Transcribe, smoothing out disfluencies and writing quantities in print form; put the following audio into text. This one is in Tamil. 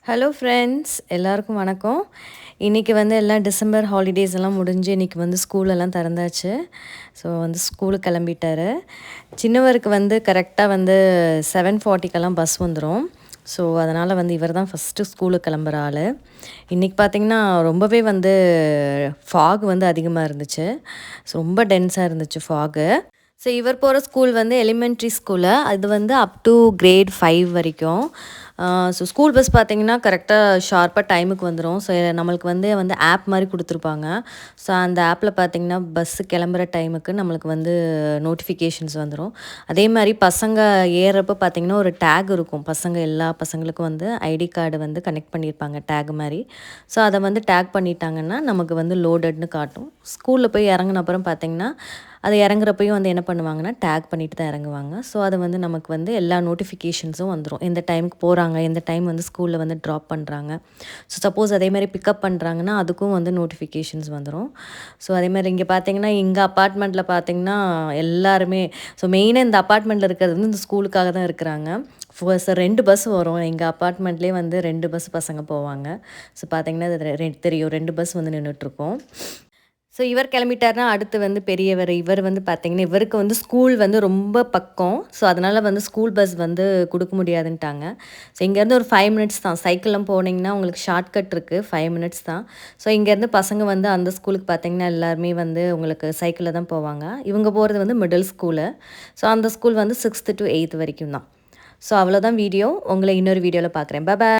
ஹலோ ஃப்ரெண்ட்ஸ், எல்லாருக்கும் வணக்கம். இன்றைக்கி வந்து எல்லாம் டிசம்பர் ஹாலிடேஸ் எல்லாம் முடிஞ்சு இன்றைக்கி வந்து ஸ்கூலெல்லாம் திறந்தாச்சு. ஸோ வந்து ஸ்கூலுக்கு கிளம்பிட்டாரு. சின்னவருக்கு வந்து கரெக்டாக வந்து 7:40க்கெல்லாம் பஸ் வந்துடும். ஸோ அதனால் வந்து இவர் தான் ஃபஸ்ட்டு ஸ்கூலுக்கு கிளம்புற ஆள். இன்றைக்கி பார்த்திங்கன்னா ரொம்பவே வந்து ஃபாக் வந்து அதிகமாக இருந்துச்சு. ஸோ ரொம்ப டென்ஸாக இருந்துச்சு ஃபாகு. ஸோ இவர் போகிற ஸ்கூல் வந்து எலிமெண்ட்ரி ஸ்கூலு. அது வந்து அப் டு கிரேட் 5 வரைக்கும். ஸோ ஸ்கூல் பஸ் பார்த்திங்கன்னா கரெக்டாக ஷார்ப்பாக டைமுக்கு வந்துடும். ஸோ நம்மளுக்கு வந்து ஆப் மாதிரி கொடுத்துருப்பாங்க. ஸோ அந்த ஆப்பில் பார்த்திங்கன்னா பஸ்ஸு கிளம்புற டைமுக்கு நம்மளுக்கு வந்து நோட்டிஃபிகேஷன்ஸ் வந்துடும். அதே மாதிரி பசங்க ஏறுறப்போ பார்த்திங்கன்னா ஒரு டேக் இருக்கும். எல்லா பசங்களுக்கும் வந்து ஐடி கார்டு வந்து கனெக்ட் பண்ணியிருப்பாங்க டேக் மாதிரி. ஸோ அதை வந்து டேக் பண்ணிட்டாங்கன்னா நமக்கு வந்து லோடட்னு காட்டும். ஸ்கூலில் போய் இறங்கின அப்புறம் பார்த்திங்கன்னா அது இறங்குறப்பையும் வந்து என்ன பண்ணுவாங்கன்னா டேக் பண்ணிட்டு தான் இறங்குவாங்க. ஸோ அது வந்து நமக்கு வந்து எல்லா நோட்டிஃபிகேஷன்ஸும் வந்துடும். எந்த டைமுக்கு போகிறாங்க, எந்த டைம் வந்து ஸ்கூலில் வந்து ட்ராப் பண்ணுறாங்க. ஸோ சப்போஸ் அதேமாதிரி பிக்கப் பண்ணுறாங்கன்னா அதுக்கும் வந்து நோட்டிஃபிகேஷன்ஸ் வந்துடும். ஸோ அதேமாதிரி இங்கே பார்த்தீங்கன்னா எங்கள் அப்பார்ட்மெண்ட்டில் பார்த்தீங்கன்னா எல்லாருமே மெயினாக இந்த அப்பார்ட்மெண்ட்டில் இருக்கிறது வந்து இந்த ஸ்கூலுக்காக தான் இருக்கிறாங்க. 2 பஸ் வரும். எங்கள் அப்பார்ட்மெண்ட்லேயே வந்து 2 பஸ் பசங்க போவாங்க. ஸோ பார்த்தீங்கன்னா அது தெரியும், 2 பஸ் வந்து நின்றுட்டுருக்கோம். ஸோ இவர் கிளம்பிட்டார்னா அடுத்து வந்து பெரியவர். இவர் வந்து பார்த்திங்கன்னா இவருக்கு வந்து ஸ்கூல் வந்து ரொம்ப பக்கம். ஸோ அதனால் வந்து ஸ்கூல் பஸ் வந்து கொடுக்க முடியாதுன்ட்டாங்க. ஸோ இங்கேருந்து ஒரு 5 மினிட்ஸ் தான். சைக்கிளில் போனீங்கன்னா உங்களுக்கு ஷார்ட்கட் இருக்குது, 5 மினிட்ஸ் தான். ஸோ இங்கேருந்து பசங்க வந்து அந்த ஸ்கூலுக்கு பார்த்திங்கன்னா எல்லாருமே வந்து உங்களுக்கு சைக்கிளில் தான் போவாங்க. இவங்க போகிறது வந்து மிடில் ஸ்கூலு. ஸோ அந்த ஸ்கூல் வந்து 6th to 8th வரைக்கும் தான். ஸோ அவ்வளோதான் வீடியோ. உங்களை இன்னொரு வீடியோவில் பார்க்குறேன். பாய்.